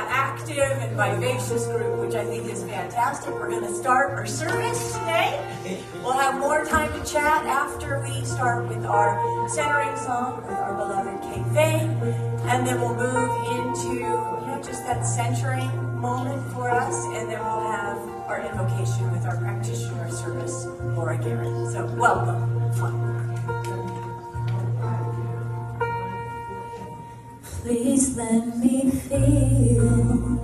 active and vivacious group, which I think is fantastic. We're going to start our service today. We'll have more time to chat after we start with our centering song with our beloved Kate Fay, and then we'll move into just that centering moment for us, and then we'll have our invocation with our practitioner service, Laura Garrett. So welcome. Please let me feel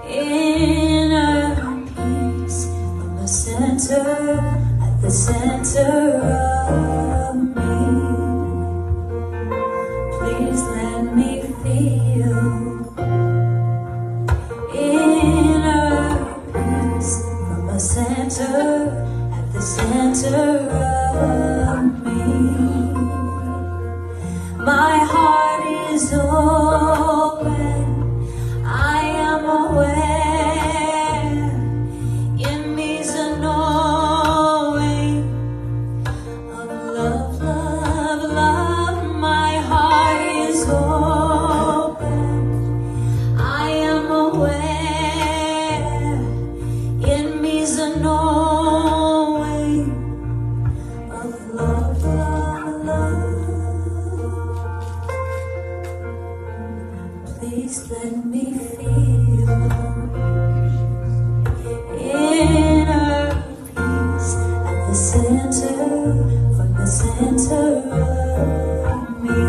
inner peace from the center, at the center of me. Please let me feel inner peace from the center, at the center of me. My heart is open, I am aware, in me's a knowing of love, love, love. My heart is open, I am aware, in me's a knowing of love, love, love. Please let me feel inner peace at the center, from the center of me.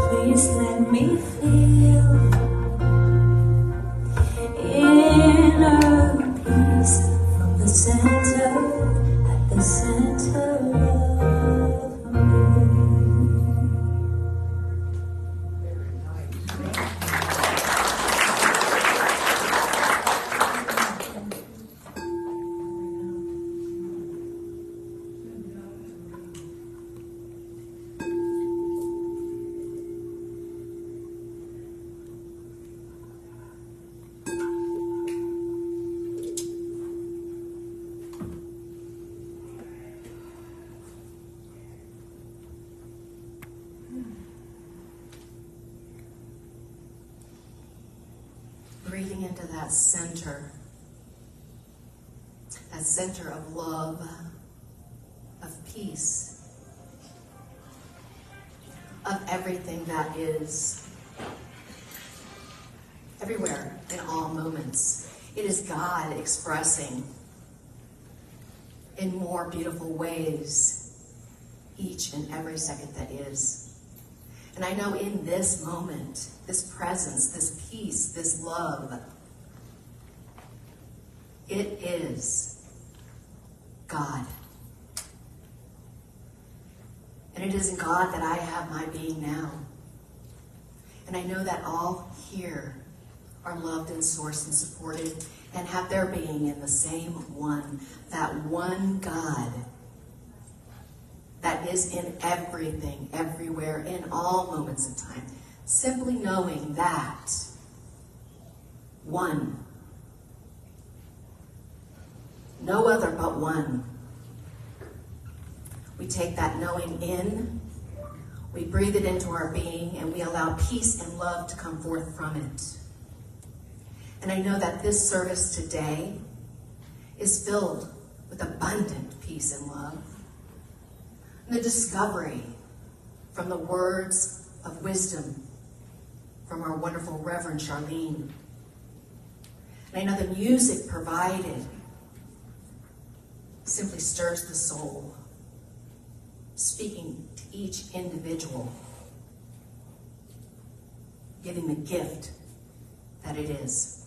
Please let me feel inner peace from the center, at the center of me. Breathing into that center of love, of peace, of everything that is everywhere in all moments. It is God expressing in more beautiful ways each and every second that is. And I know in this moment, this presence, this peace, this love, it is God. And it is in God that I have my being now. And I know that all here are loved and sourced and supported and have their being in the same one, that one God that is in everything, everywhere, in all moments of time. Simply knowing that one, no other but one. We take that knowing in, we breathe it into our being, and we allow peace and love to come forth from it. And I know that this service today is filled with abundant peace and love. And the discovery from the words of wisdom from our wonderful Reverend Charlene. And I know the music provided simply stirs the soul, speaking to each individual, giving the gift that it is.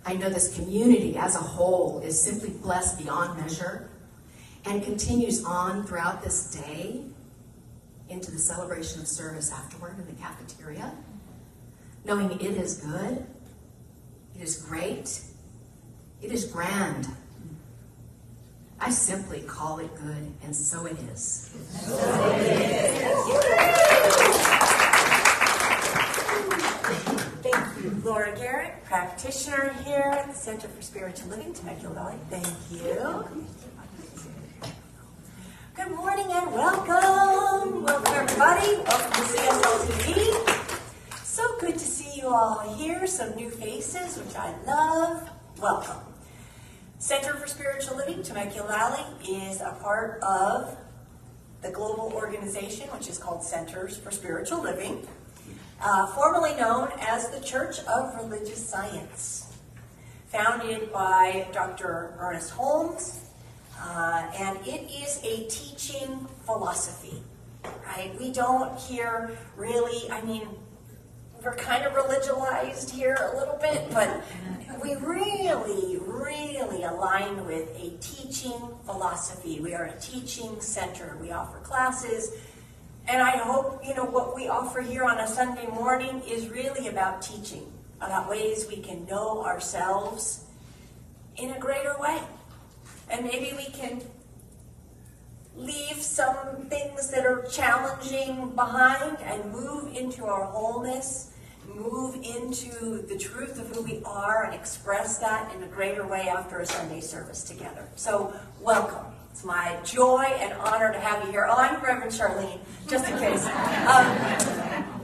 I know this community as a whole is simply blessed beyond measure and continues on throughout this day into the celebration of service afterward in the cafeteria, knowing it is good, it is great, it is grand. I simply call it good, and so it is. So it is. Thank you, Laura Garrett, practitioner here at the Center for Spiritual Living, Temecula Valley. Thank you. Good morning and welcome. Welcome, everybody. Welcome to CSL TV. you all here, some new faces, which I love. Welcome. Center for Spiritual Living, Temecula Valley, is a part of the global organization, which is called Centers for Spiritual Living, formerly known as the Church of Religious Science, founded by Dr. Ernest Holmes, and it is a teaching philosophy, right? We don't hear really, we're kind of religionized here a little bit, but we really, really align with a teaching philosophy. We are a teaching center. We offer classes, and I hope, what we offer here on a Sunday morning is really about teaching, about ways we can know ourselves in a greater way. And maybe we can leave some things that are challenging behind and move into our wholeness, move into the truth of who we are and express that in a greater way after a Sunday service together. So welcome. It's my joy and honor to have you here. Oh, I'm Reverend Charlene, just in case.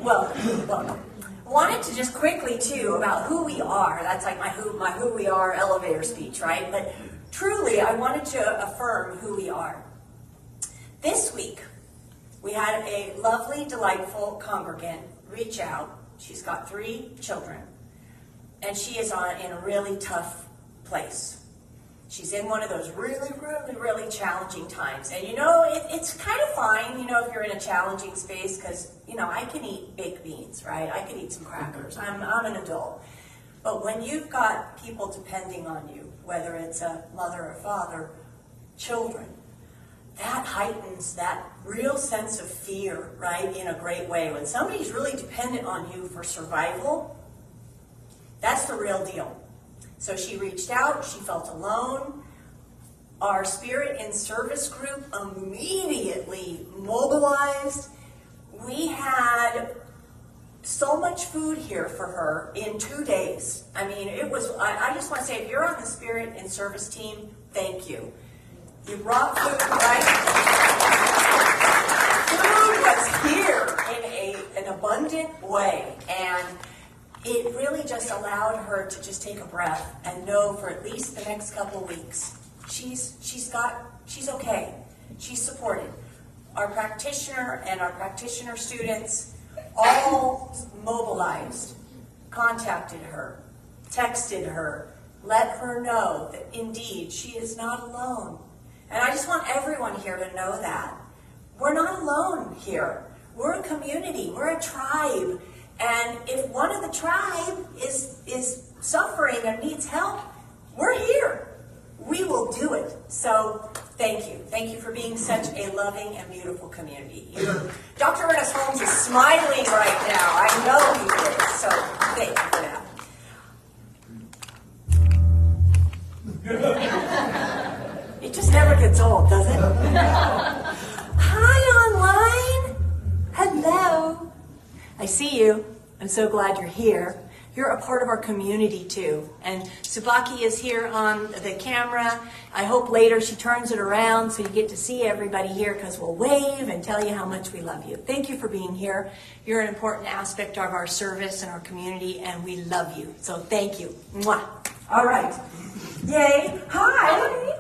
Welcome. Wanted to just quickly too about who we are. That's like my who we are elevator speech, right? But truly, I wanted to affirm who we are. This week, we had a lovely, delightful congregant reach out. She's got 3 children, and she is in a really tough place. She's in one of those really, really, really challenging times. And it's kind of fine, if you're in a challenging space, because, I can eat baked beans, right? I can eat some crackers. I'm an adult. But when you've got people depending on you, whether it's a mother or father, children, that heightens that real sense of fear, right, in a great way. When somebody's really dependent on you for survival, that's the real deal. So she reached out, she felt alone. Our Spirit and Service group immediately mobilized. We had so much food here for her in 2 days. It was, I just want to say, if you're on the Spirit and Service team, thank you. You brought food, right? Food was here in an abundant way, and it really just allowed her to just take a breath and know for at least the next couple of weeks she's okay. She's supported. Our practitioner and our practitioner students all mobilized, contacted her, texted her, let her know that indeed she is not alone. And I just want everyone here to know that. We're not alone here. We're a community. We're a tribe. And if one of the tribe is suffering and needs help, we're here. We will do it. So thank you. Thank you for being such a loving and beautiful community. Dr. Ernest Holmes is smiling right now. I know he is. So thank you for that. It just never gets old, does it? Hi, online. Hello. I see you. I'm so glad you're here. You're a part of our community too. And Subaki is here on the camera. I hope later she turns it around so you get to see everybody here, because we'll wave and tell you how much we love you. Thank you for being here. You're an important aspect of our service and our community, and we love you. So thank you. Mwah. All right. Yay. Hi.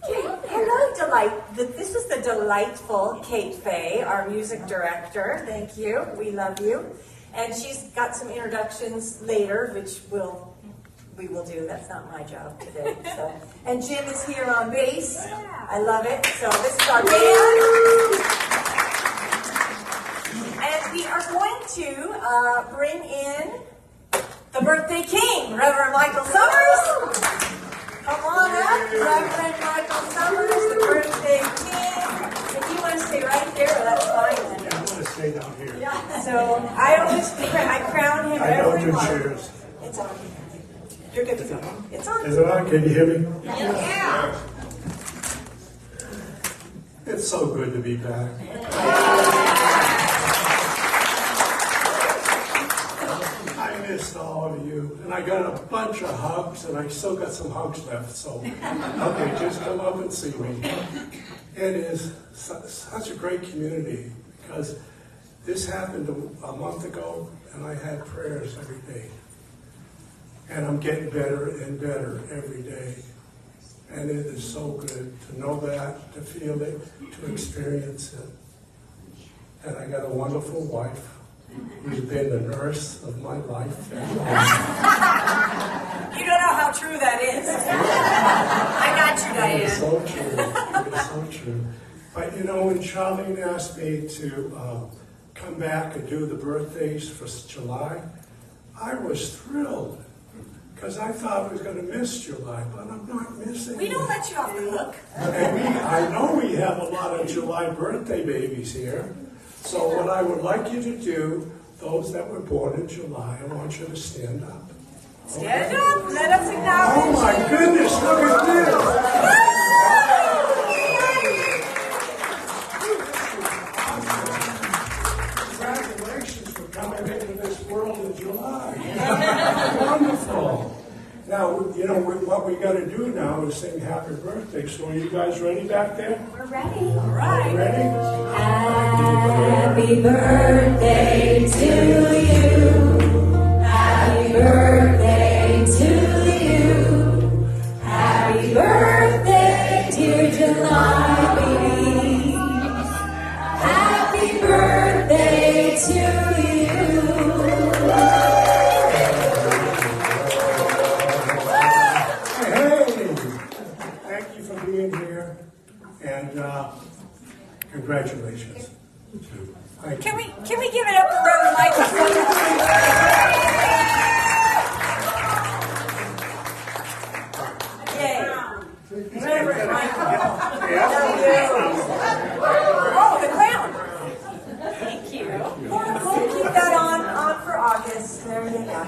Hello, Delight. This is the delightful Kate Fay, our music director. Thank you. We love you. And she's got some introductions later, which we will do. That's not my job today. So, and Jim is here on bass. I love it. So this is our band. And we are going to bring in the birthday king, Reverend Michael Summers. Come on up, Reverend Michael Summers, the birthday king. If you want to stay right there, that's fine. Yeah, I want to stay down here. Yeah. So I crown him every month. Chairs. It's on. You're good to go. It's on. Is it on? Can you hear me? Yeah. It's so good to be back. I missed all of you, and I got a bunch of hugs, and I still got some hugs left, so okay, just come up and see me. It is such a great community, because This happened a month ago, and I had prayers every day. And I'm getting better and better every day. And it is so good to know that, to feel it, to experience it. And I got a wonderful wife who's been the nurse of my life. You don't know how true that is. I got you, It is Diane. so true. It is so true. But you know, when Charlene asked me to come back and do the birthdays for July, I was thrilled. Because I thought I was going to miss July, but I'm not missing We don't it. let you off the hook. And I know we have a lot of July birthday babies here. So what I would like you to do, those that were born in July, I want you to stand up. Stand up. Let us Oh acknowledge my you. goodness, look at this. Congratulations for coming into this world in July. Wonderful. Now, you know, what we got to do now is sing happy birthday. So are you guys ready back there? We're ready. All right. Ready? Happy birthday to you. Happy birthday to you. Happy birthday, dear July baby. Happy birthday to you. Hey, thank you for being here, and congratulations. Thank you. Can we give it up for Reverend Michael? Yay. Reverend Michael. Oh, the crown. Thank you. We'll keep that on for August. There we go.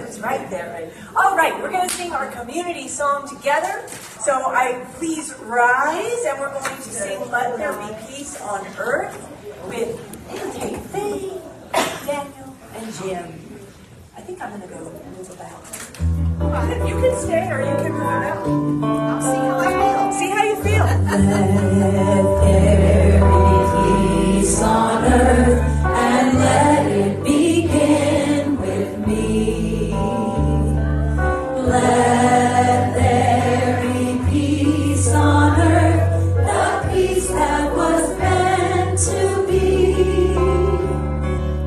It's right there. Right. All right, we're going to sing our community song together. So please rise, and we're going to sing "Let There Be Peace on Earth" with Kate Fay, Daniel, and Jim. I think I'm going to go move about. You can stay or you can move about. I'll see how I feel. See how you feel. Let there be peace on earth, and let it begin with me. Let there be peace on earth, the peace that was meant to be.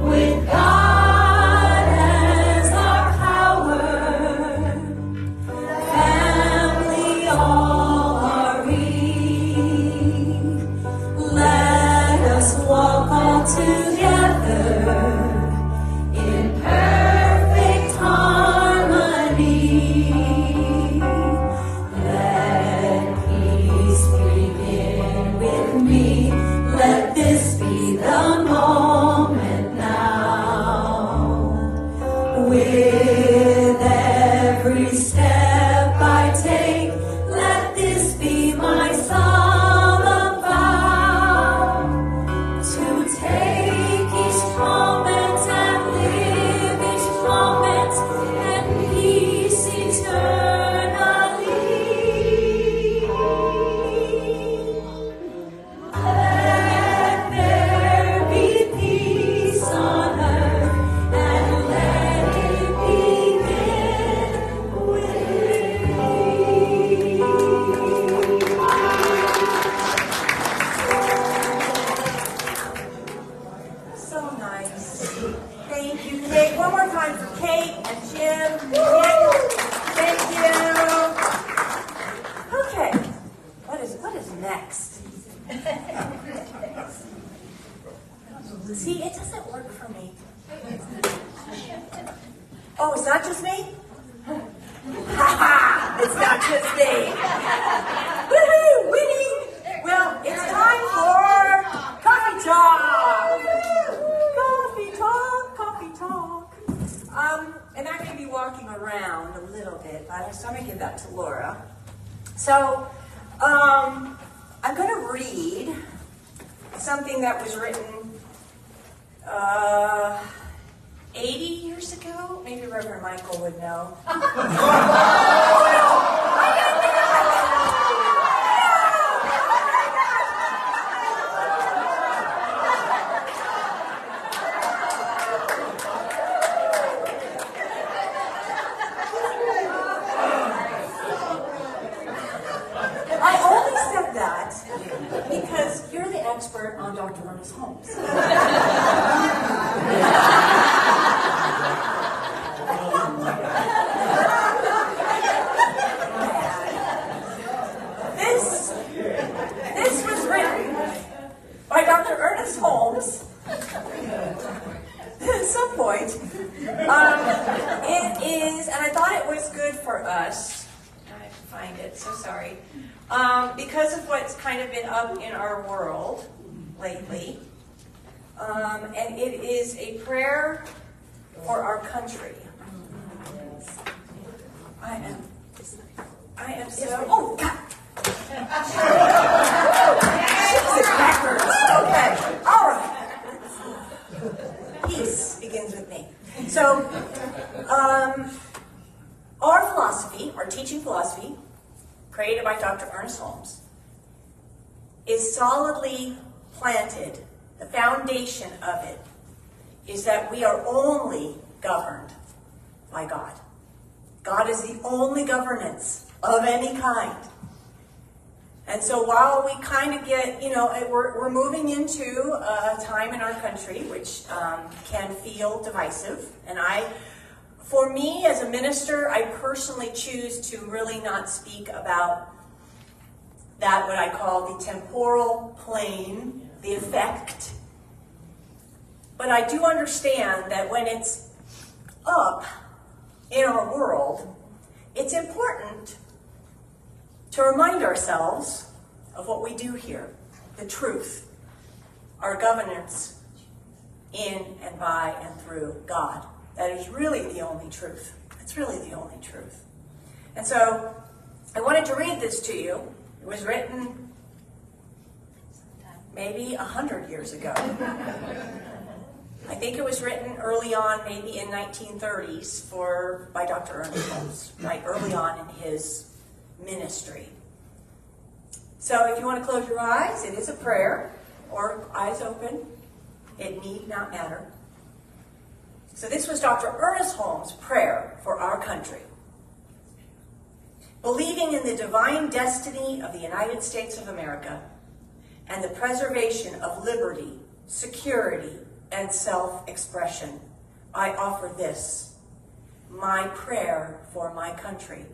With God as our power, family all are we. Let us walk all together in perfect harmony. Let peace begin with me. Let this be the moment now. With every step I take, let this be my solemn vow. To take each moment and live each moment in peace eternally. Let there be peace on earth, and let it begin with me. So nice. Thank you, Kate. One more time for Kate and Jim. Thank you. Okay. What is next? See, it doesn't work for me. Oh, it's not just me? Ha ha! It's not just me. Woohoo! Winning! Well, it's time for coffee talk. Coffee talk. And I may be walking around a little bit, but I'm going to give that to Laura. So, I'm going to read something that was written 80 years ago. Maybe Reverend Michael would know. Ernest Holmes. This was written by Dr. Ernest Holmes at some point. It is, and I thought it was good for us. I have to find it, so sorry. Because of what's kind of been up in our world lately. And it is a prayer for our country. I am so, oh God. Jesus peppers. Okay, all right. Peace begins with me. So, our philosophy, our teaching philosophy, created by Dr. Ernest Holmes, is solidly planted. The foundation of it is that we are only governed by God. God is the only governance of any kind. And so while we kind of get, we're moving into a time in our country which can feel divisive. And for me as a minister, I personally choose to really not speak about that, what I call the temporal plane, the effect. But I do understand that when it's up in our world, it's important to remind ourselves of what we do here, the truth, our governance in and by and through God. That is really the only truth. It's really the only truth. And so I wanted to read this to you. It was written maybe 100 years ago. I think it was written early on, maybe in 1930s, by Dr. Ernest Holmes, right early on in his ministry. So if you want to close your eyes, it is a prayer, or eyes open. It need not matter. So this was Dr. Ernest Holmes' prayer for our country. Believing in the divine destiny of the United States of America and the preservation of liberty, security, and self-expression, I offer this, my prayer for my country.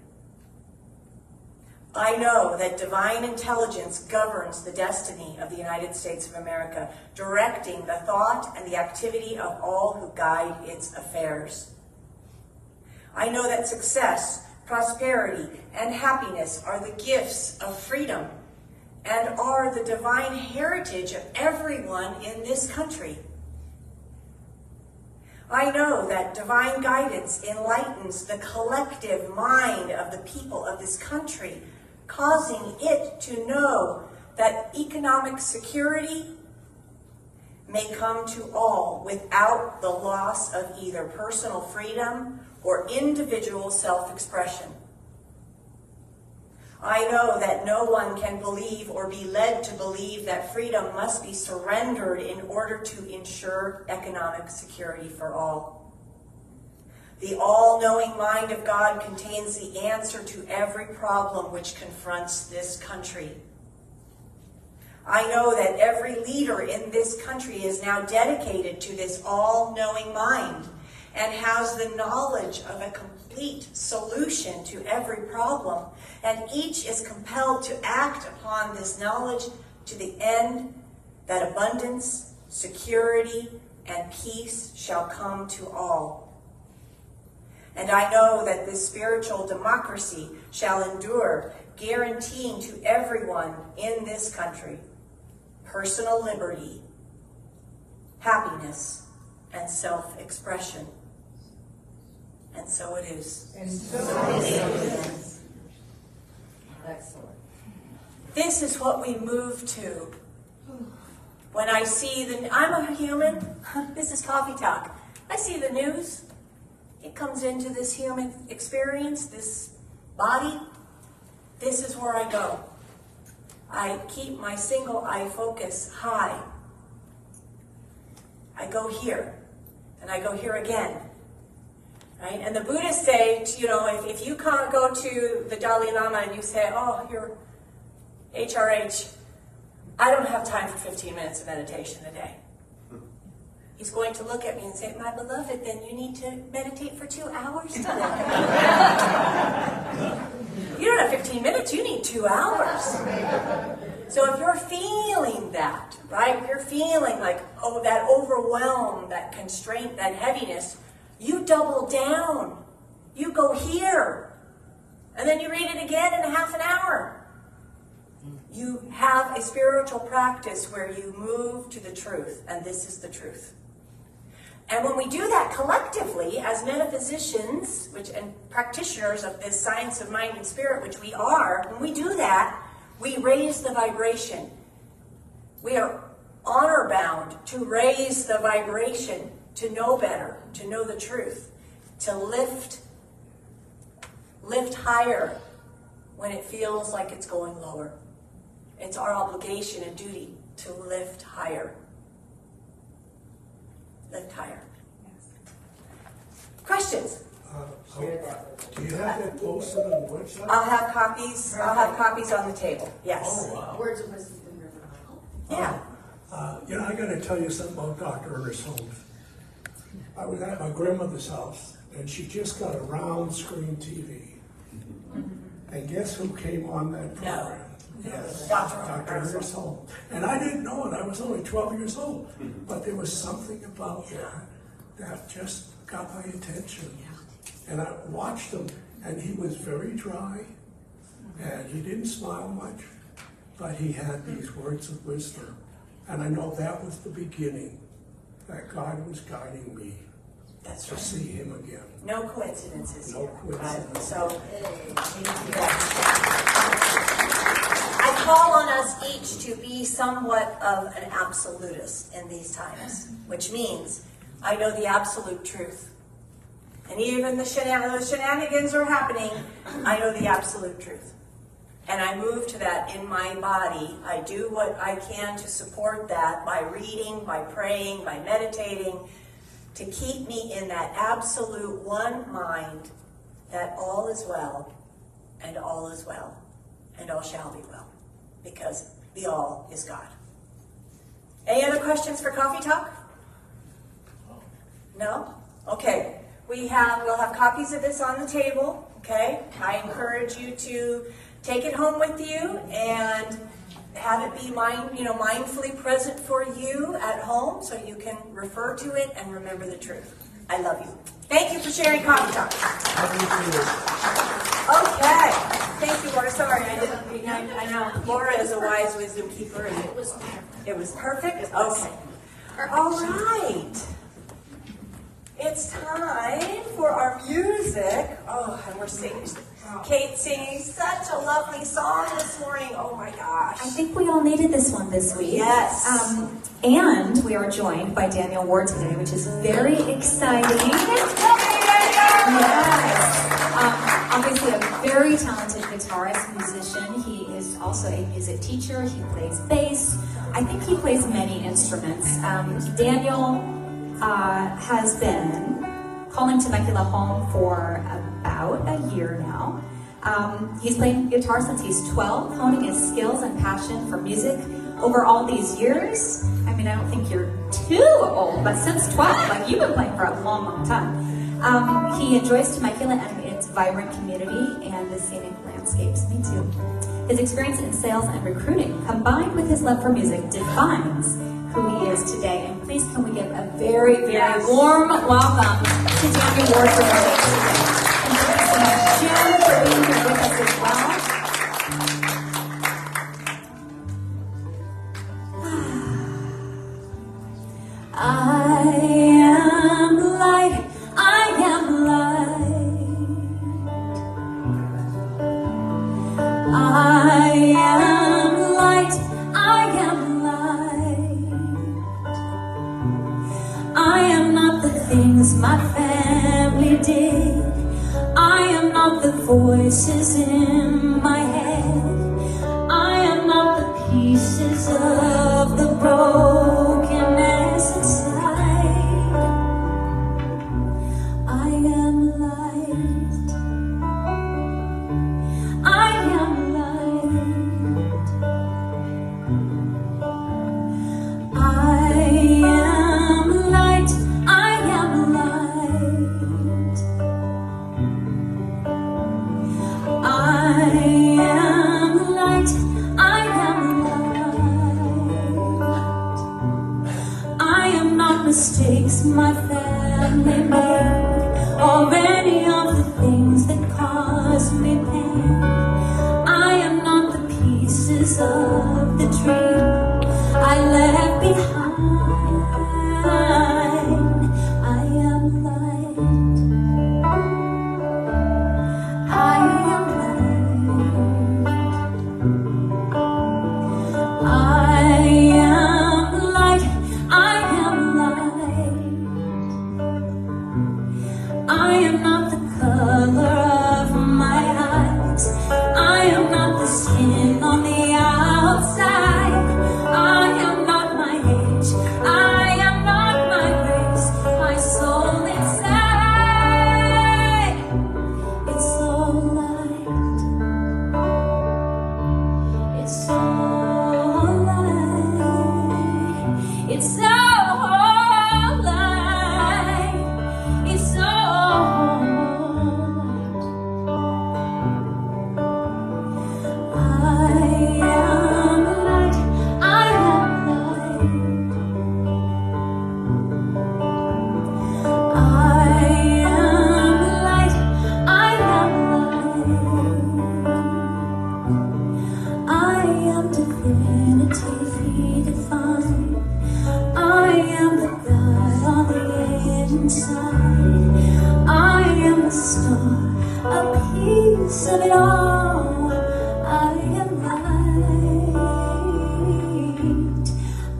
I know that divine intelligence governs the destiny of the United States of America, directing the thought and the activity of all who guide its affairs. I know that success, prosperity, and happiness are the gifts of freedom and are the divine heritage of everyone in this country. I know that divine guidance enlightens the collective mind of the people of this country, causing it to know that economic security may come to all without the loss of either personal freedom or individual self-expression. I know that no one can believe or be led to believe that freedom must be surrendered in order to ensure economic security for all. The all-knowing mind of God contains the answer to every problem which confronts this country. I know that every leader in this country is now dedicated to this all-knowing mind and has the knowledge of a complete solution to every problem, and each is compelled to act upon this knowledge to the end that abundance, security, and peace shall come to all. And I know that this spiritual democracy shall endure, guaranteeing to everyone in this country personal liberty, happiness, and self-expression. And so it is. And so it is. Excellent. This is what we move to. When I see I'm a human. This is coffee talk. I see the news. It comes into this human experience, this body. This is where I go. I keep my single eye focus high. I go here, and I go here again. Right? And the Buddhists say, if you can't go to the Dalai Lama and you say, oh, you're HRH, I don't have time for 15 minutes of meditation a day. He's going to look at me and say, my beloved, then you need to meditate for 2 hours today. You don't have 15 minutes, you need 2 hours. So if you're feeling that, right, if you're feeling like, oh, that overwhelm, that constraint, that heaviness, you double down. You go here. And then you read it again in half an hour. You have a spiritual practice where you move to the truth, and this is the truth. And when we do that collectively, as metaphysicians and practitioners of this science of mind and spirit, which we are, when we do that, we raise the vibration. We are honor bound to raise the vibration, to know better, to know the truth, to lift higher when it feels like it's going lower. It's our obligation and duty to lift higher. Lift higher. Questions? Do you have that posted on the website? I'll have copies on the table. Yes. Oh, wow. Words of wisdom from your Yeah. I got to tell you something about Dr. Ernest Holmes. I was at my grandmother's house, and she just got a round screen TV. And guess who came on that program? Yes, Dr. Ernest Holmes. And I didn't know it. I was only 12 years old. But there was something about that just got my attention. And I watched him, and he was very dry, and he didn't smile much, but he had these words of wisdom. And I know that was the beginning, that God was guiding me to see him again. No coincidences. No coincidence. So, I call on us each to be somewhat of an absolutist in these times, which means I know the absolute truth. And even the shenanigans are happening, I know the absolute truth. And I move to that in my body. I do what I can to support that by reading, by praying, by meditating, to keep me in that absolute one mind that all is well, and all is well, and all shall be well, because the all is God. Any other questions for Coffee Talk? No? Okay. We'll have copies of this on the table, okay? I encourage you to take it home with you and have it be mindfully present for you at home so you can refer to it and remember the truth. I love you. Thank you for sharing Coffee Talk. Okay. Thank you, Laura. Sorry, I know. Laura is a wise wisdom keeper, and it was perfect? Okay. All right. It's time for our music. Oh, and we're singing. Kate singing such a lovely song this morning. Oh my gosh. I think we all needed this one this week. Yes. And we are joined by Daniel Ward today, which is very exciting. Yes. Obviously a very talented guitarist, musician. He is also a music teacher. He plays bass. I think he plays many instruments. Daniel has been calling Temecula home for about a year now. He's playing guitar since he's 12, honing his skills and passion for music over all these years. I mean, I don't think you're too old, but since 12, like you've been playing for a long, long time. He enjoys Temecula and its vibrant community and the scenic landscapes. Me too. His experience in sales and recruiting, combined with his love for music, defines who he is today. And please can we give a very, very warm welcome to Daniel Ward for joining us today. And thanks so much, Jim, for being here with us as well. I am light, I am light. I am light, I am light. I am not the things my family did. I am not the voices in my head. I am not the pieces of the brokenness inside. I am light. I am light. intentionally made, or any of the things that cause me pain. I am not the pieces of the dream I left behind. I am light. I am light. I am light. I am light. I am not the color of my eyes. I am not the skin on the outside. I am not my age. I am not my race. My soul inside. It's so light. It's so light. It's so light. It's so light. I am light. I am light. I am light. I am light. I am divinity defined. I am the God on the inside. I am the star, a piece of it all. I am light.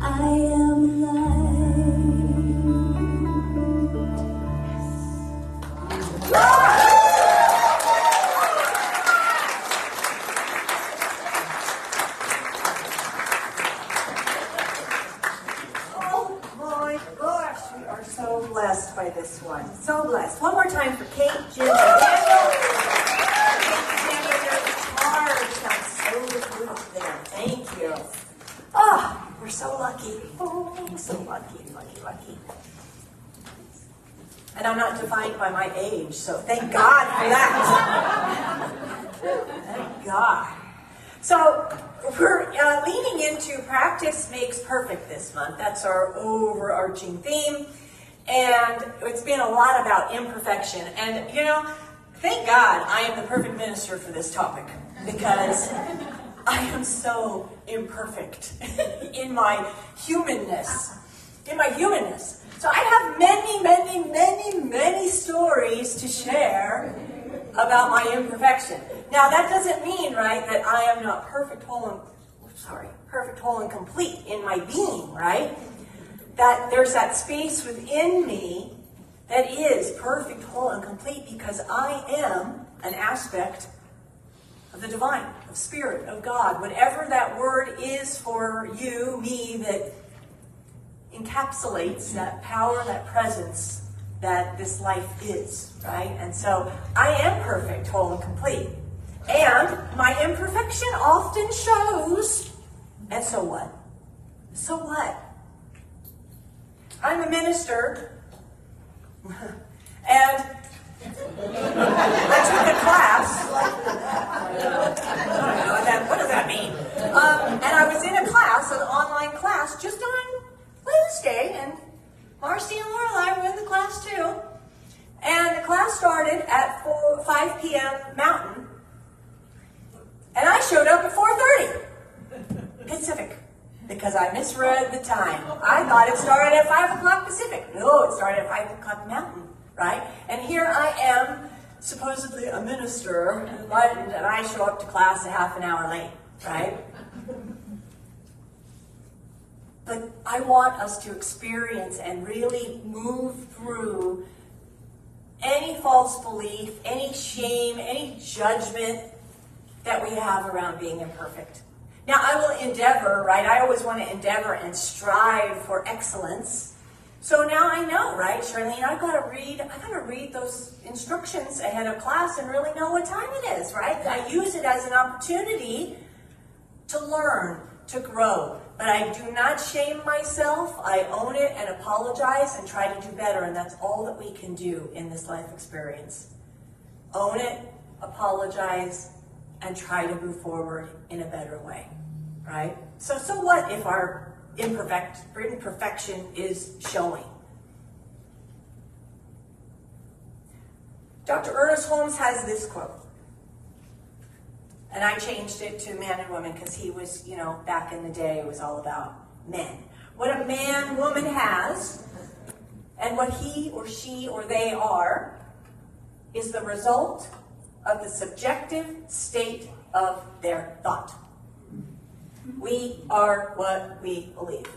I am light. Oh my gosh, we are so blessed by this one. So blessed. One more time for Kate, Jim, and Daniel. Daniel, your guitar sounds so good up there. Thank you. Oh, we're so lucky. Oh, so lucky, lucky. And I'm not defined by my age, so thank God for that. Thank God. So we're leaning into practice makes perfect this month. That's our overarching theme. And it's been a lot about imperfection. And, you know, thank God I am the perfect minister for this topic, because I am so imperfect in my humanness. So I have many stories to share about my imperfection. Now that doesn't mean, right, that I am not perfect, whole, and complete in my being, right? That there's that space within me that is perfect, whole, and complete, because I am an aspect of the divine, of spirit, of God, whatever that word is for you, me, that encapsulates that power, that presence that this life is, right? And so I am perfect, whole, and complete. And my imperfection often shows. And so what? So what? I'm a minister. And I took a class. What does that mean? And I was in a class, an online class, just on Wednesday, and Marcy and Lorelai were in the class too. And the class started at 5 p.m. Mountain, and I showed up at 4:30 Pacific, because I misread the time. I thought it started at 5 o'clock Pacific. No, it started at 5 o'clock Mountain, right? And here I am, supposedly a minister, enlightened, and I show up to class a half an hour late, right? But I want us to experience and really move through any false belief, any shame, any judgment that we have around being imperfect. Now, I will endeavor, right? I always want to endeavor and strive for excellence. So now I know, right, Charlene, I gotta read those instructions ahead of class and really know what time it is, right? I use it as an opportunity to learn, to grow. But I do not shame myself. I own it and apologize and try to do better. And that's all that we can do in this life experience. Own it, apologize, and try to move forward in a better way, right? So what if our imperfection is showing? Dr. Ernest Holmes has this quote, and I changed it to man and woman because he was, back in the day, it was all about men. What a man, woman has, and what he or she or they are, is the result of the subjective state of their thought. We are what we believe.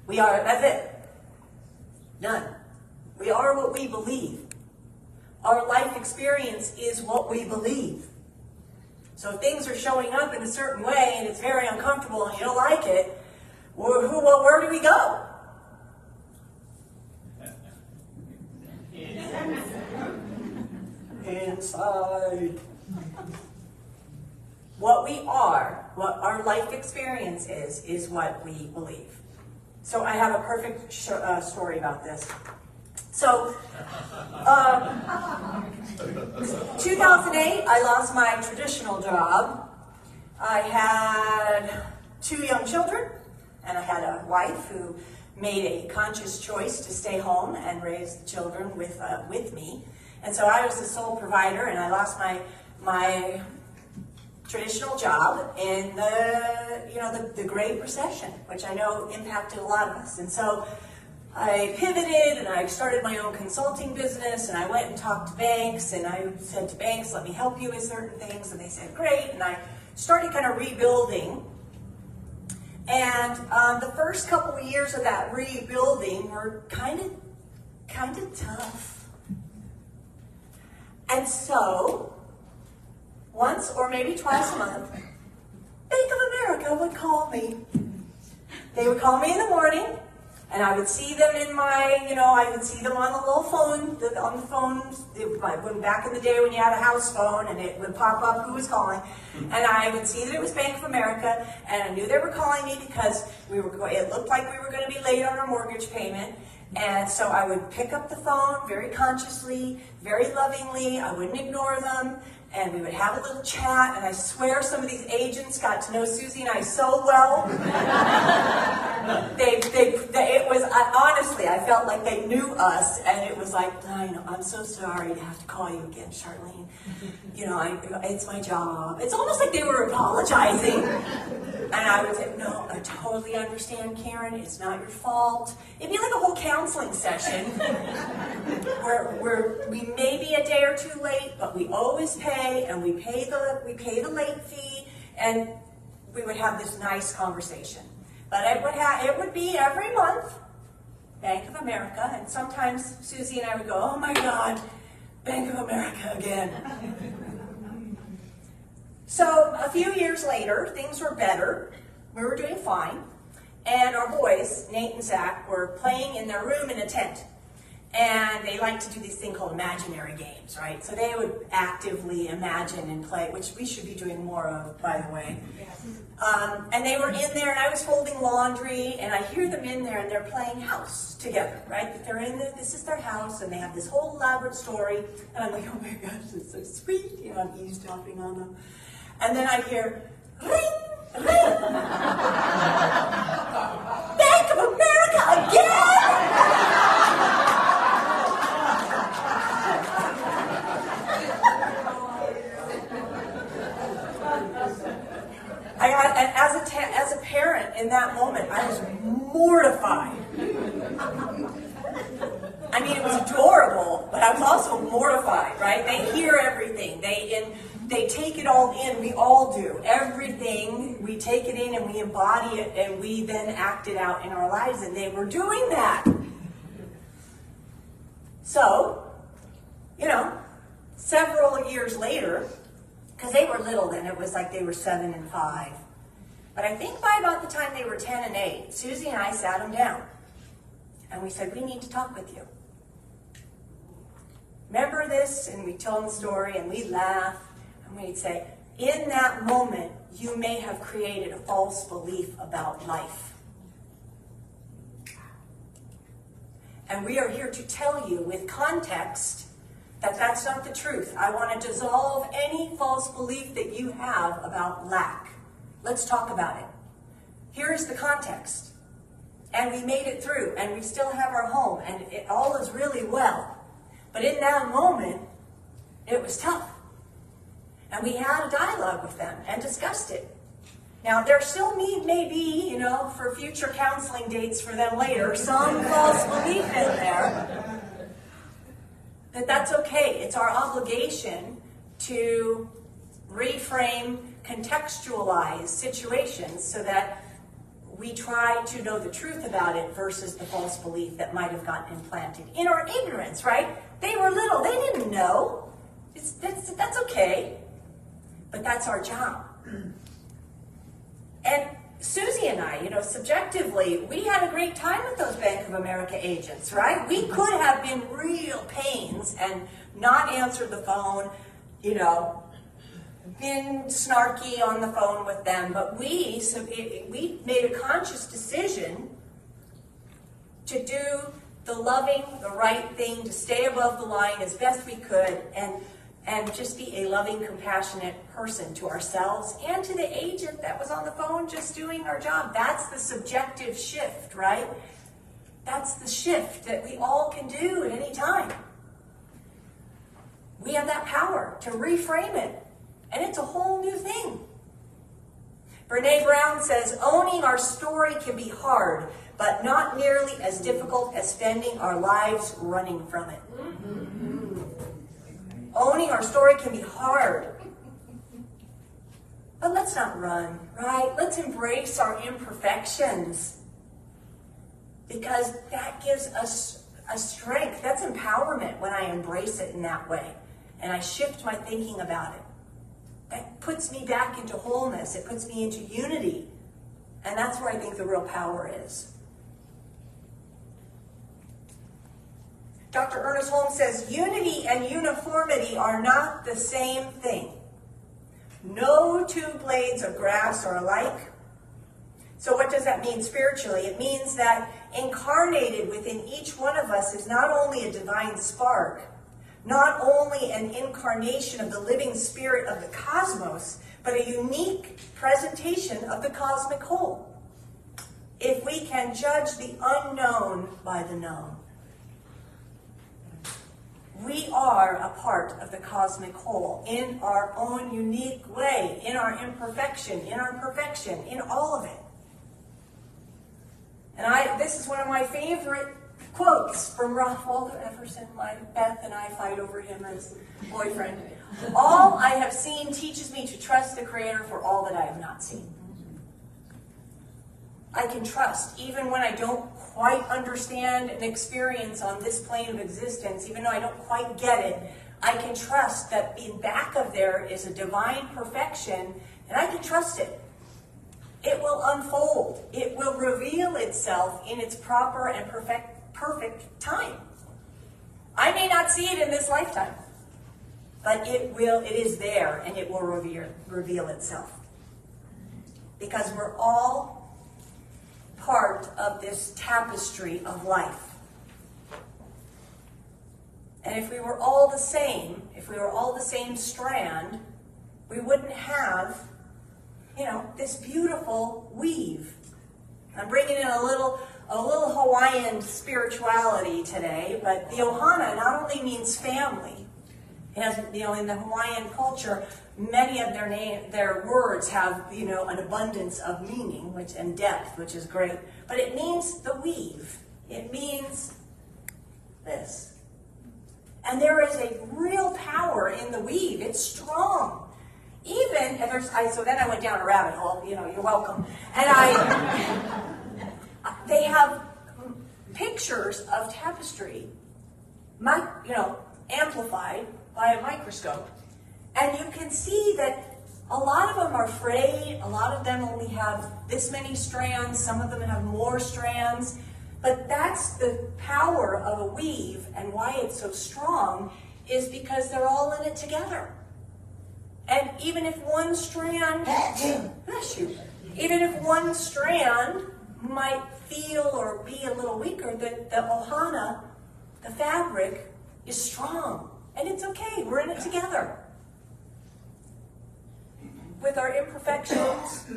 We are, that's it. None. We are what we believe. Our life experience is what we believe. So if things are showing up in a certain way and it's very uncomfortable and you don't like it, where do we go? Inside. What we are, what our life experience is what we believe. So I have a perfect story about this. So, 2008, I lost my traditional job. I had 2 young children, and I had a wife who made a conscious choice to stay home and raise the children with me. And so I was the sole provider, and I lost my traditional job in the Great Recession, which I know impacted a lot of us. And so I pivoted and I started my own consulting business, and I went and talked to banks, and I said to banks, let me help you with certain things, and they said, great. And I started kind of rebuilding. And the first couple of years of that rebuilding were kind of tough. And so, once or maybe twice a month, Bank of America would call me. They would call me in the morning, and I would see them in my, I would see them on the little phone, on the phones. When back in the day when you had a house phone and it would pop up who was calling, and I would see that it was Bank of America, and I knew they were calling me because it looked like we were going to be late on our mortgage payment. And so I would pick up the phone very consciously, very lovingly. I wouldn't ignore them. And we would have a little chat, and I swear some of these agents got to know Susie and I so well. It was, honestly, I felt like they knew us, and it was like, I'm so sorry to have to call you again, Charlene. It's my job. It's almost like they were apologizing. And I would say, no, I totally understand, Karen. It's not your fault. It'd be like a whole counseling session where we may be a day or two late, but we always pay, and we pay the late fee, and we would have this nice conversation. But it would be every month, Bank of America, and sometimes Susie and I would go, oh my God, Bank of America again. So a few years later, things were better. We were doing fine. And our boys, Nate and Zach, were playing in their room in a tent. And they like to do this thing called imaginary games, right? So they would actively imagine and play, which we should be doing more of, by the way. And they were in there, and I was folding laundry, and I hear them in there, and they're playing house together, right? They're in there, this is their house, and they have this whole elaborate story. And I'm like, oh my gosh, it's so sweet. I'm eavesdropping on them. And then I hear, ring, ring. Bank of America again! As a parent in that moment, I was mortified. I mean, it was adorable, but I was also mortified, right? They hear everything. They take it all in. We all do. Everything, we take it in and we embody it, and we then act it out in our lives, and they were doing that. So, several years later, because they were little then, it was like they were 7 and 5. But I think by about the time they were 10 and 8, Susie and I sat them down, and we said, we need to talk with you. Remember this? And we'd tell them the story, and we'd laugh, and we'd say, in that moment, you may have created a false belief about life. And we are here to tell you with context that that's not the truth. I want to dissolve any false belief that you have about lack. Let's talk about it. Here's the context. And we made it through, and we still have our home, and it all is really well. But in that moment, it was tough. And we had a dialogue with them and discussed it. Now, there still may be, for future counseling dates for them later, some false belief in there. But that's okay. It's our obligation to reframe, contextualize situations so that we try to know the truth about it versus the false belief that might have gotten implanted in our ignorance, right? They were little. They didn't know. That's okay. But that's our job. And Susie and I, subjectively, we had a great time with those Bank of America agents, right? We could have been real pains and not answered the phone, been snarky on the phone with them, but we made a conscious decision to do the loving, the right thing, to stay above the line as best we could, and just be a loving, compassionate person to ourselves and to the agent that was on the phone just doing our job. That's the subjective shift, right? That's the shift that we all can do at any time. We have that power to reframe it, and it's a whole new thing. Brene Brown says, owning our story can be hard, but not nearly as difficult as spending our lives running from it. Owning our story can be hard. But let's not run, right? Let's embrace our imperfections. Because that gives us a strength. That's empowerment when I embrace it in that way. And I shift my thinking about it. That puts me back into wholeness. It puts me into unity. And that's where I think the real power is. Dr. Ernest Holmes says, unity and uniformity are not the same thing. No two blades of grass are alike. So what does that mean spiritually? It means that incarnated within each one of us is not only a divine spark, not only an incarnation of the living spirit of the cosmos, but a unique presentation of the cosmic whole. If we can judge the unknown by the known. We are a part of the cosmic whole in our own unique way, in our imperfection, in our perfection, in all of it. And this is one of my favorite quotes from Ralph Waldo Emerson. Beth and I fight over him as boyfriend. All I have seen teaches me to trust the Creator for all that I have not seen. I can trust, even when I don't quite understand an experience on this plane of existence, even though I don't quite get it, I can trust that in back of there is a divine perfection, and I can trust it. It will unfold. It will reveal itself in its proper and perfect time. I may not see it in this lifetime, but it is there, and it will reveal itself. Because we're all part of this tapestry of life. And if we were all the same, strand, we wouldn't have, this beautiful weave. I'm bringing in a little Hawaiian spirituality today, but the ohana not only means family. It has, in the Hawaiian culture, many of their words have, an abundance of meaning and depth, which is great. But it means the weave. It means this. And there is a real power in the weave. It's strong. So then I went down a rabbit hole. You're welcome. And they have pictures of tapestry, amplified by a microscope. And you can see that a lot of them are frayed, a lot of them only have this many strands, some of them have more strands, but that's the power of a weave, and why it's so strong is because they're all in it together. And even if one strand, might feel or be a little weaker, the ohana, the fabric, is strong. And it's okay, we're in it together. With our imperfections,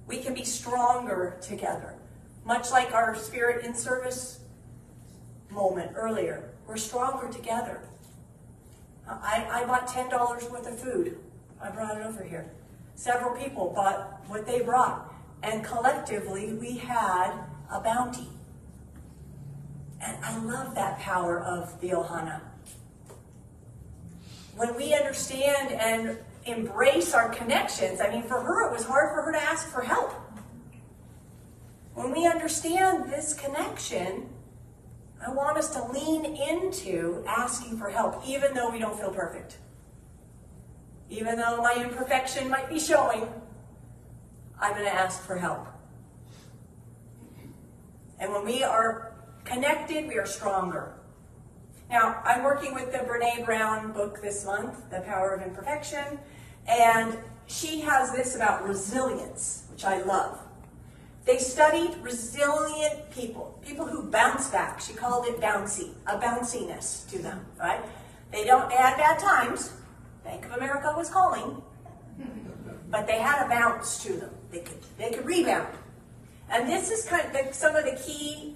we can be stronger together. Much like our spirit in service moment earlier. We're stronger together. I bought $10 worth of food. I brought it over here. Several people bought what they brought. And collectively, we had a bounty. And I love that power of the Ohana. When we understand and embrace our connections, I mean, for her, it was hard for her to ask for help. When we understand this connection, I want us to lean into asking for help, even though we don't feel perfect. Even though my imperfection might be showing, I'm going to ask for help. And when we are connected, we are stronger. Now, I'm working with the Brené Brown book this month, The Power of Imperfection, and she has this about resilience, which I love. They studied resilient people, people who bounce back. She called it bouncy, a bounciness to them, right? They had bad times. Bank of America was calling, but they had a bounce to them. They could rebound. And this is kind of some of the key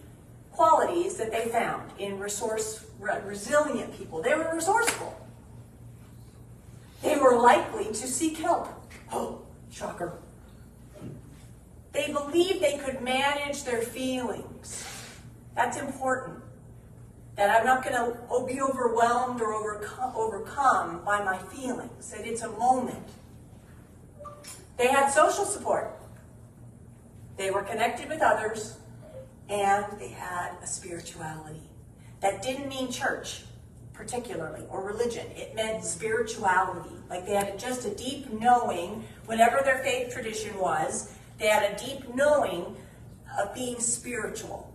qualities that they found in resilient people. They were resourceful. They were likely to seek help. Oh, shocker. They believed they could manage their feelings. That's important. That I'm not going to be overwhelmed or overcome by my feelings. That it's a moment. They had social support. They were connected with others. And they had a spirituality. That didn't mean church, particularly, or religion. It meant spirituality. Like they had just a deep knowing, whatever their faith tradition was, they had a deep knowing of being spiritual.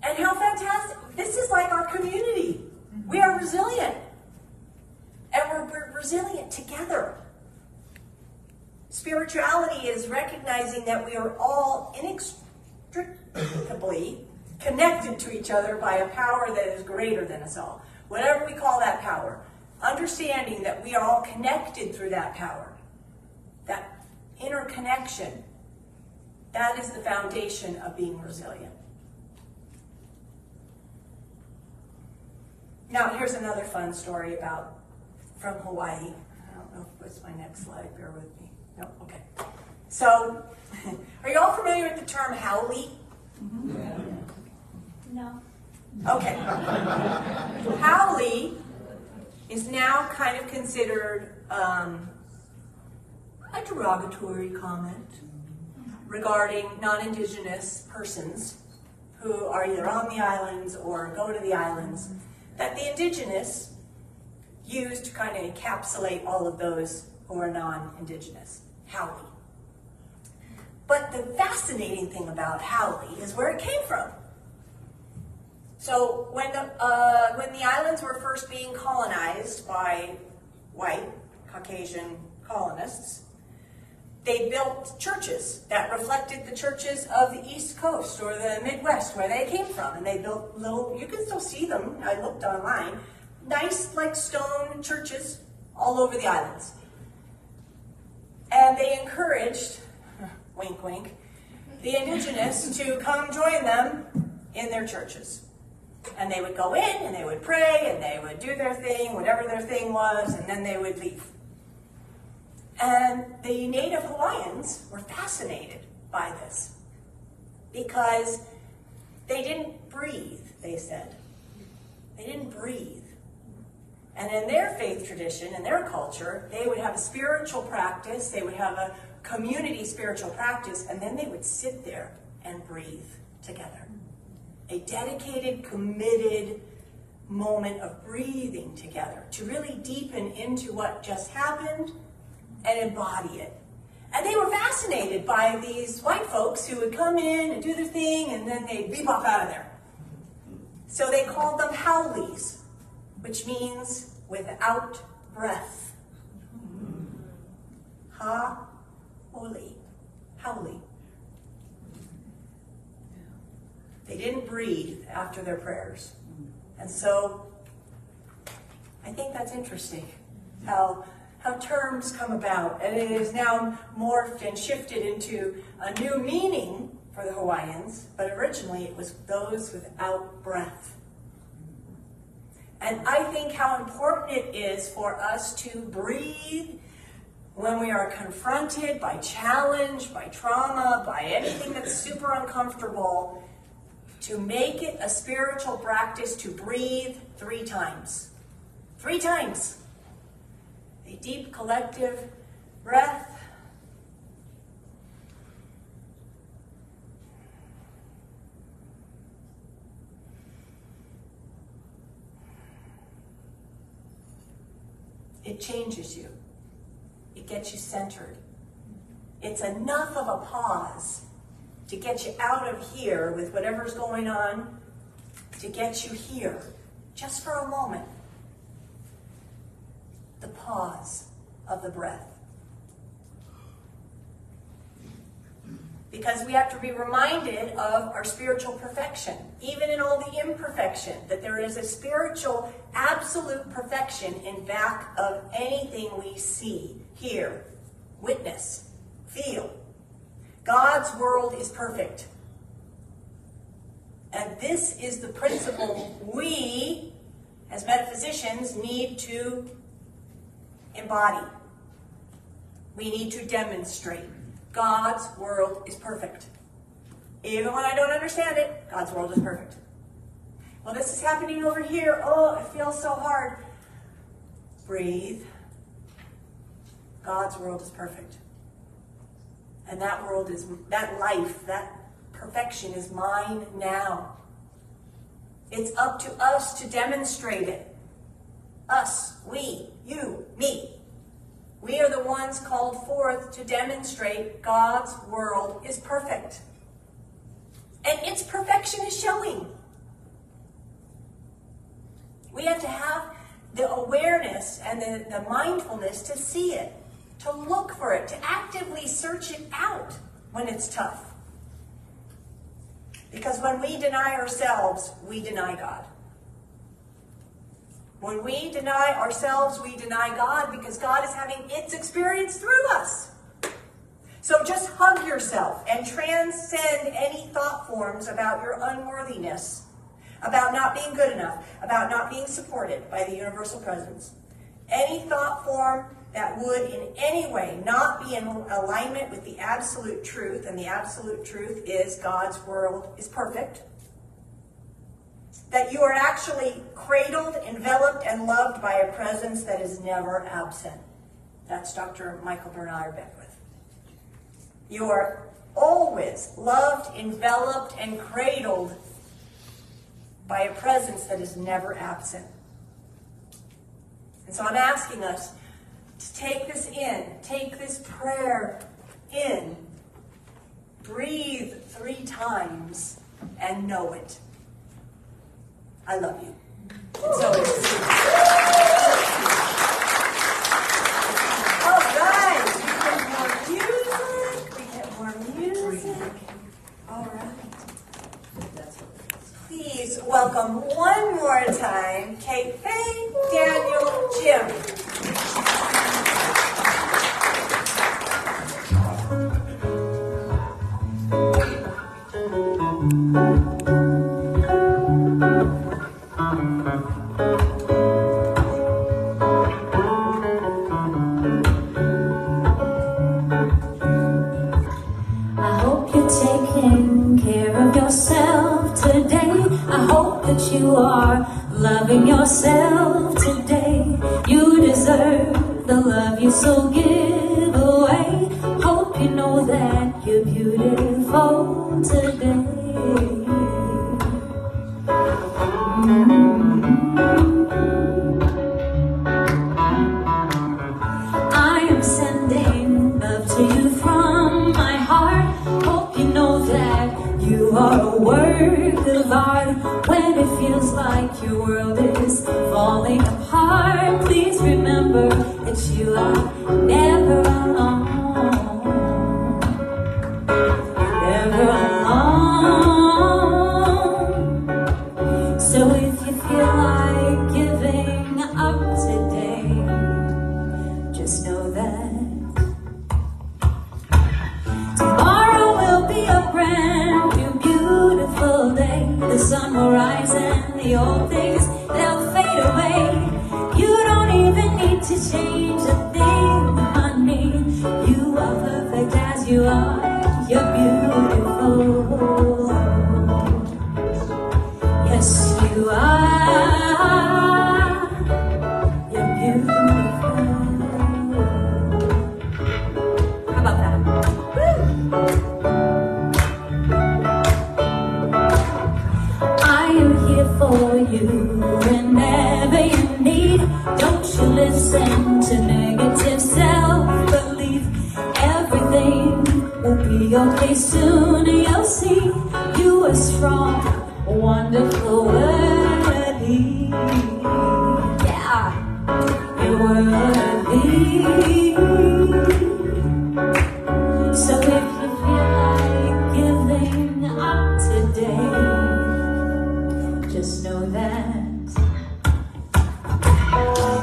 And how fantastic. This is like our community. We are resilient. And we're resilient together. Spirituality is recognizing that we are all inextricably connected to each other by a power that is greater than us all. Whatever we call that power. Understanding that we are all connected through that power. That interconnection. That is the foundation of being resilient. Now, here's another fun story from Hawaii. I don't know what's my next slide. Bear with me. No, okay. So, are you all familiar with the term haole? No. Okay. Haole is now kind of considered a derogatory comment regarding non-Indigenous persons who are either on the islands or go to the islands, that the Indigenous use to kind of encapsulate all of those who are non-Indigenous. Haole. But the fascinating thing about haole is where it came from. So when the islands were first being colonized by white, Caucasian colonists, they built churches that reflected the churches of the East Coast or the Midwest where they came from. And they built little, you can still see them, I looked online, nice like stone churches all over the islands. And they encouraged, wink wink, the Indigenous to come join them in their churches. And they would go in and they would pray and they would do their thing, whatever their thing was, and then they would leave. And the native Hawaiians were fascinated by this because they didn't breathe, they said. They didn't breathe. And in their faith tradition, in their culture, they would have a spiritual practice, they would have a community spiritual practice, and then they would sit there and breathe together. A dedicated, committed moment of breathing together to really deepen into what just happened and embody it. And they were fascinated by these white folks who would come in and do their thing and then they'd bebop out of there. So they called them haulies, which means without breath. Ha-oli. Haole. They didn't breathe after their prayers. And so I think that's interesting how terms come about. And it is now morphed and shifted into a new meaning for for the Hawaiians, but originally it was those without breath. And I think how important it is for us to breathe when we are confronted by challenge, by trauma, by anything that's super uncomfortable, to make it a spiritual practice to breathe 3 times. 3 times. A deep collective breath. It changes you. It gets you centered. It's enough of a pause to get you out of here with whatever's going on, to get you here, just for a moment. The pause of the breath. Because we have to be reminded of our spiritual perfection, even in all the imperfection, that there is a spiritual absolute perfection in back of anything we see, hear, witness, feel. God's world is perfect. And this is the principle we, as metaphysicians, need to embody. We need to demonstrate. God's world is perfect. Even when I don't understand it, God's world is perfect. Well, this is happening over here. Oh, it feels so hard. Breathe. God's world is perfect. And that world is, that life, that perfection is mine now. It's up to us to demonstrate it. Us, we, you, me. We are the ones called forth to demonstrate God's world is perfect. And its perfection is showing. We have to have the awareness and the mindfulness to see it, to look for it, to actively search it out when it's tough. Because when we deny ourselves, we deny God. When we deny ourselves, we deny God, because God is having its experience through us. So just hug yourself and transcend any thought forms about your unworthiness, about not being good enough, about not being supported by the universal presence. Any thought form that would in any way not be in alignment with the absolute truth, and the absolute truth is God's world is perfect. That you are actually cradled, enveloped, and loved by a presence that is never absent. That's Dr. Michael Bernard Beckwith. You are always loved, enveloped, and cradled by a presence that is never absent. And so I'm asking us to take this in, take this prayer in, breathe 3 times, and know it. I love you. And so it's all right. We get more music. All right. Please welcome one more time Kate Fay, Daniel, Jim. You are loving yourself today. You deserve the love you so give away. Hope you know that you're beautiful today. I am sending love to you from my heart. Hope you know that you are a work of art. When it feels like your world is falling apart, please remember that you are never alone. Never alone. So if you feel like giving up today, just know that tomorrow will be a brand will rise and the old things, they'll fade away. You don't even need to change a thing, honey. You are perfect as you are. You're beautiful. Yes, you are. You're beautiful. How about that? Woo! I am here for you whenever you need. Don't you listen to negative self-belief. Everything will be okay soon. You'll see you are strong, wonderful, worthy. Yeah, you're worthy. So if you feel like giving up today, just know that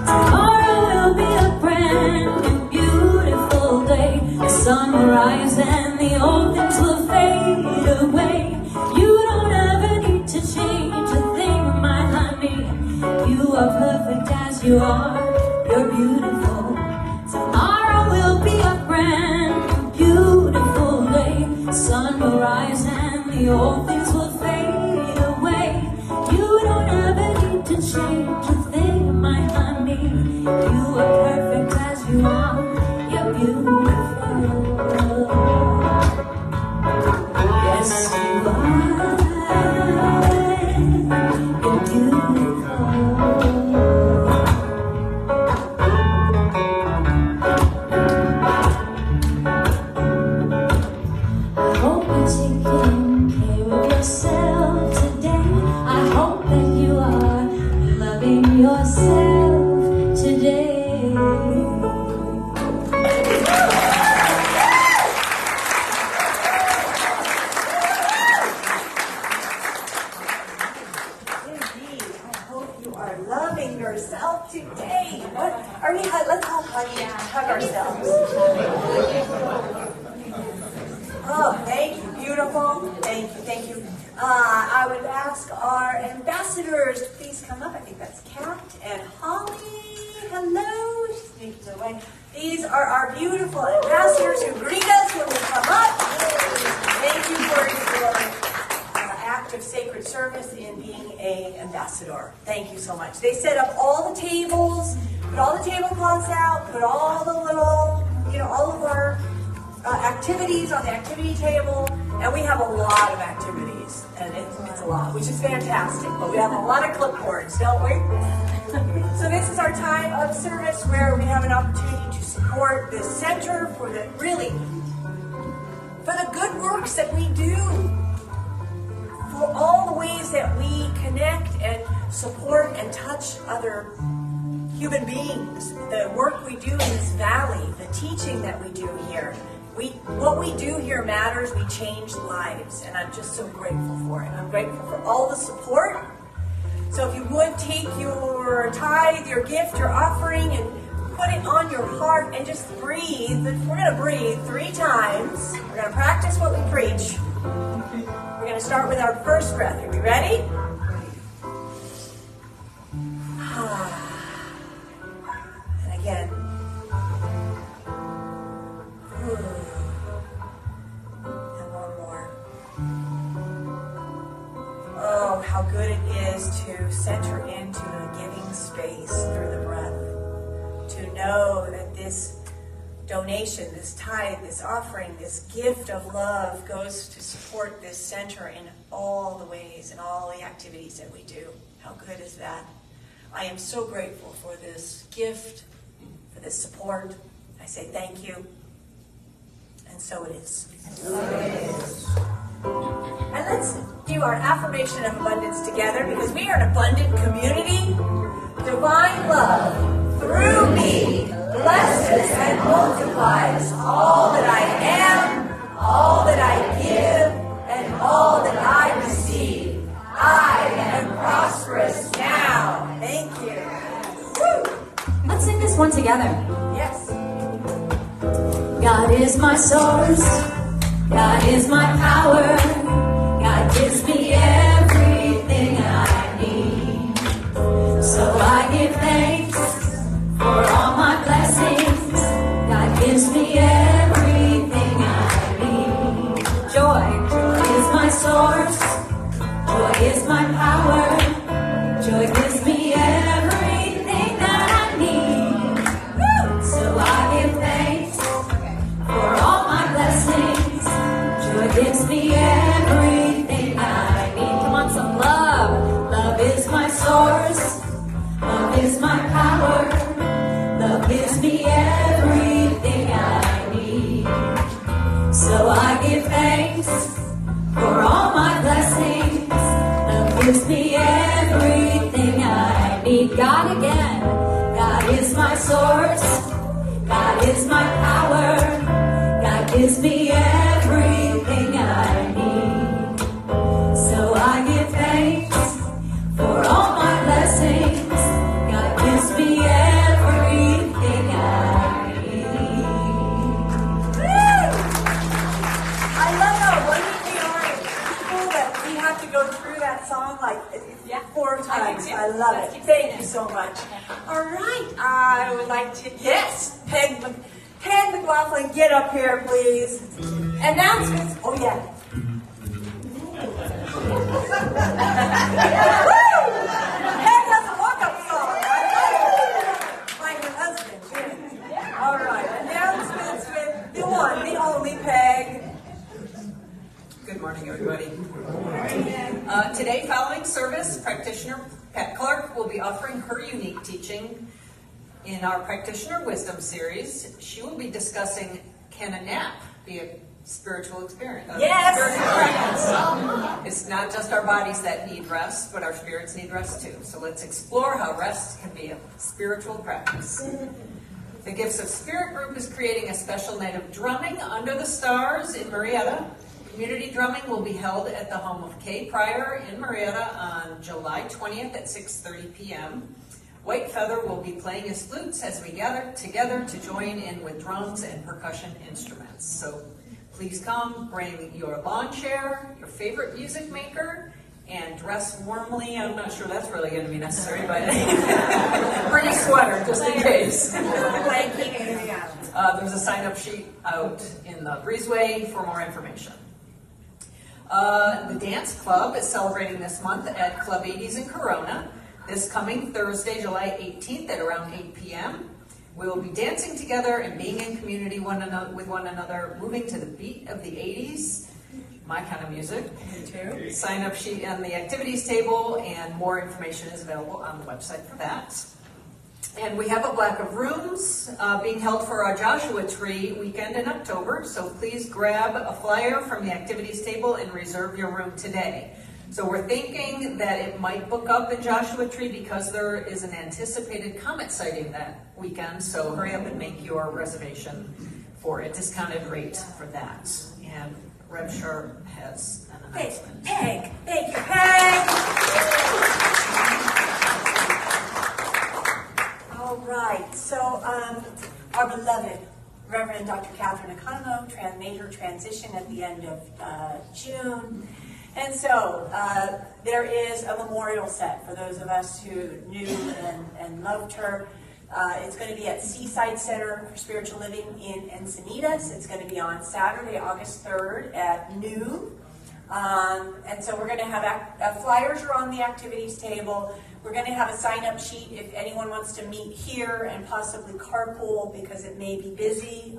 tomorrow will be a brand new, beautiful day. The sun will rise and the old things will fade away. You don't ever need to change a thing, my honey. You are perfect as you are. You're beautiful. Tomorrow will be a brand new, beautiful day. The sun will rise and the old things will fade away. You don't ever need to change a thing, my honey. You are perfect as you are. You're beautiful. Yes, you are. You're beautiful. I hope you're taking care of yourself today. I hope that you are loving yourself today. Indeed, I hope you are loving yourself today. What? Are we? Let's all hug ourselves. Oh, thank you, beautiful. Thank you, thank you. I would ask our ambassadors to please come up. I think that's Kat and Holly. Hello. She's making her way. These are our beautiful ambassadors who greet us when we come up. Thank you for your act of sacred service in being an ambassador. Thank you so much. They set up all the tables, put all the tablecloths out, put all the little, all of our activities on the activity table, and we have a lot of activities, and it's a lot, which is fantastic, but we have a lot of clipboards, don't we? So this is our time of service where we have an opportunity to support this center for the good works that we do, for all the ways that we connect and support and touch other human beings, the work we do in this valley, the teaching that we do here. What we do here matters. We change lives, and I'm just so grateful for it. I'm grateful for all the support. So if you would take your tithe, your gift, your offering, and put it on your heart and just breathe. We're going to breathe 3 times. We're going to practice what we preach. We're going to start with our first breath. Are we ready? And again. And one more. Oh, how good it is to center into a giving space through the breath. To know that this donation, this tithe, this offering, this gift of love goes to support this center in all the ways and all the activities that we do. How good is that? I am so grateful for this gift, for this support. I say thank you. And so it is. So it is. And let's do our affirmation of abundance together, because we are an abundant community. Divine love through me blesses and multiplies all that I am, all that I give, and all that I receive. I am prosperous now. Thank you. Woo! Let's sing this one together. Yes. God is my source. God is my power. God gives me everything source. Love is my power. Love gives me everything I need. So I give thanks for all my blessings. Love gives me everything I need. God again. God is my source. God is my power. God gives me everything I need. So I give thanks for all my blessings. God gives me everything I need. I love how lucky we are as people that we have to go through that song like 4 times. I love it. Thank you so much. All right, I would like to, yes, Peg McLaughlin, get up here, please. Announcements. Oh, yeah. Peg has a walk-up song. Like her husband. Yeah. All right, announcements with the one, the only Peg. Good morning, everybody. Today, following service, practitioner Pat Clark will be offering her unique teaching in our Practitioner Wisdom series. She will be discussing, can a nap be a spiritual experience? Yes! Spiritual practice. It's not just our bodies that need rest, but our spirits need rest too. So let's explore how rest can be a spiritual practice. The Gifts of Spirit group is creating a special night of drumming under the stars in Marietta. Community drumming will be held at the home of Kay Pryor in Marietta on July 20th at 6:30 p.m. White Feather will be playing his flutes as we gather together to join in with drums and percussion instruments. So please come, bring your lawn chair, your favorite music maker, and dress warmly. I'm not sure that's really going to be necessary, but bring a sweater just in case. There's a sign-up sheet out in the breezeway for more information. The dance club is celebrating this month at Club 80s in Corona. This coming Thursday, July 18th at around 8 p.m. We will be dancing together and being in community with one another, moving to the beat of the 80s. My kind of music. Me too. Sign up sheet on the activities table, and more information is available on the website for that. And we have a block of rooms being held for our Joshua Tree weekend in October, so please grab a flyer from the activities table and reserve your room today. So we're thinking that it might book up in Joshua Tree because there is an anticipated comet sighting that weekend, so hurry up and make your reservation for a discounted rate for that. And Reb Sharp has an announcement. Peg, thank you, Peg. All right, so our beloved Reverend Dr. Catherine Economo made her transition at the end of June. And so there is a memorial set for those of us who knew and loved her. It's going to be at Seaside Center for Spiritual Living in Encinitas. It's going to be on Saturday, August 3rd at noon. And so we're going to have flyers are on the activities table. We're going to have a sign-up sheet if anyone wants to meet here and possibly carpool because it may be busy.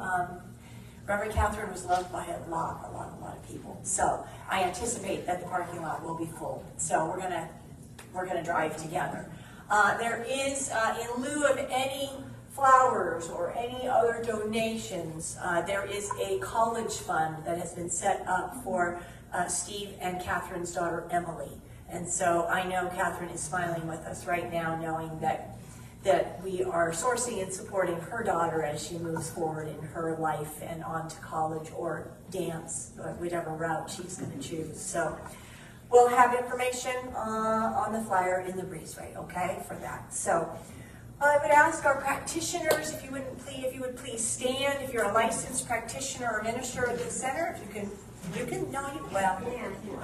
Reverend Catherine was loved by a lot of people. So I anticipate that the parking lot will be full. So we're gonna drive together. There is, in lieu of any flowers or any other donations, there is a college fund that has been set up for Steve and Catherine's daughter Emily. And so I know Catherine is smiling with us right now, knowing that we are sourcing and supporting her daughter as she moves forward in her life and on to college or dance, whatever route she's going to choose. So we'll have information on the flyer in the breezeway, okay, for that. So I would ask our practitioners if you would please stand. If you're a licensed practitioner or minister at the center, if you can, no, you, well,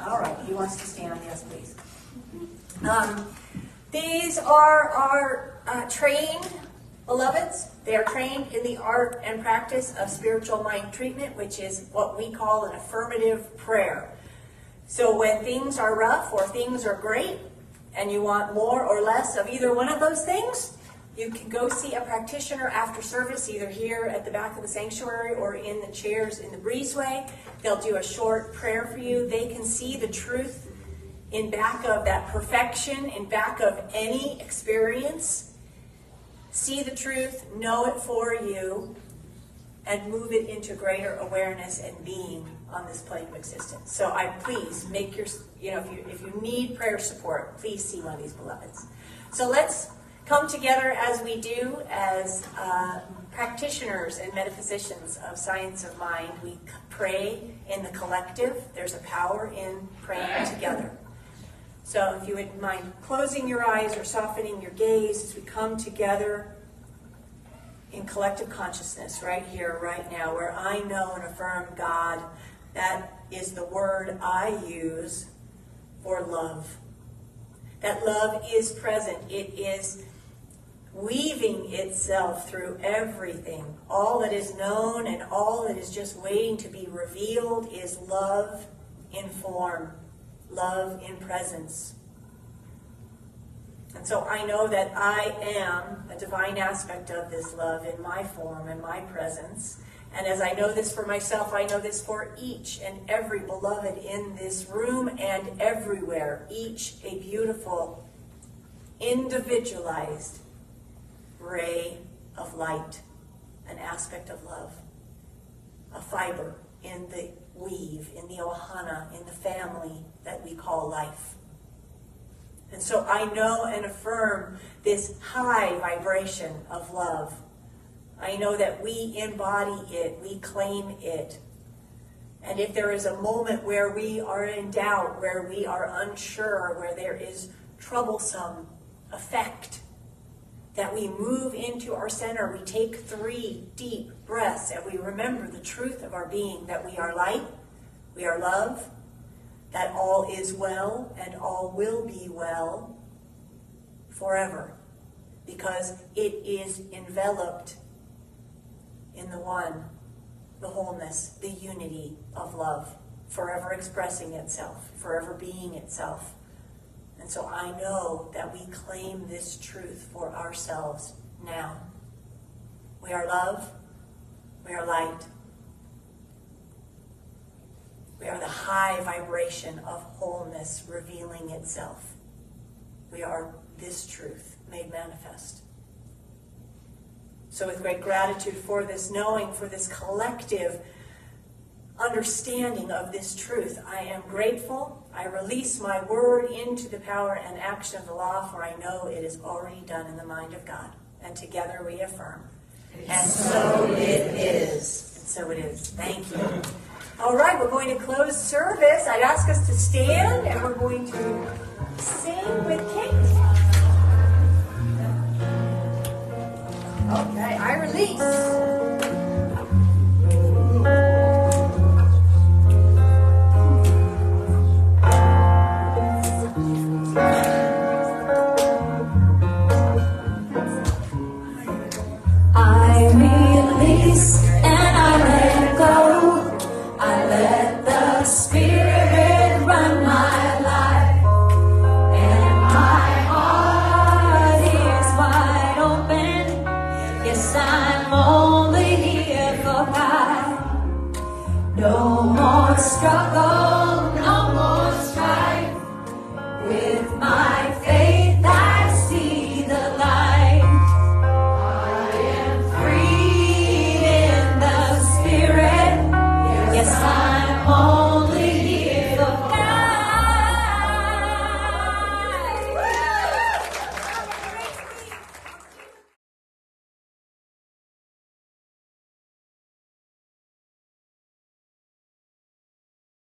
all right, he wants to stand, yes, please. These are our trained beloveds. They are trained in the art and practice of spiritual mind treatment, which is what we call an affirmative prayer. So when things are rough or things are great, and you want more or less of either one of those things, you can go see a practitioner after service, either here at the back of the sanctuary or in the chairs in the breezeway. They'll do a short prayer for you. They can see the truth in back of that perfection, in back of any experience. See the truth, know it for you, and move it into greater awareness and being on this plane of existence. So please make your, if you need prayer support, please see one of these beloveds. So let's come together as we do as practitioners and metaphysicians of science of mind. We pray in the collective. There's a power in praying together. So if you wouldn't mind closing your eyes or softening your gaze as we come together in collective consciousness right here, right now, where I know and affirm God. That is the word I use for love. That love is present. It is weaving itself through everything. All that is known and all that is just waiting to be revealed is love in form, love in presence. And so I know that I am a divine aspect of this love in my form and my presence. And as I know this for myself, I know this for each and every beloved in this room and everywhere. Each a beautiful, individualized ray of light, an aspect of love, a fiber in the weave, in the ohana, in the family that we call life. And so I know and affirm this high vibration of love. I know that we embody it, we claim it. And if there is a moment where we are in doubt, where we are unsure, where there is troublesome effect, that we move into our center, we take 3 deep breaths, and we remember the truth of our being, that we are light, we are love, that all is well and all will be well forever, because it is enveloped in the one, the wholeness, the unity of love, forever expressing itself, forever being itself. And so I know that we claim this truth for ourselves now. We are love, we are light, we are the high vibration of wholeness revealing itself. We are this truth made manifest. So with great gratitude for this knowing, for this collective understanding of this truth, I am grateful. I release my word into the power and action of the law, for I know it is already done in the mind of God. And together we affirm. And so it is. And so it is. Thank you. All right, we're going to close service. I'd ask us to stand, and we're going to sing with Kate. Okay, I release.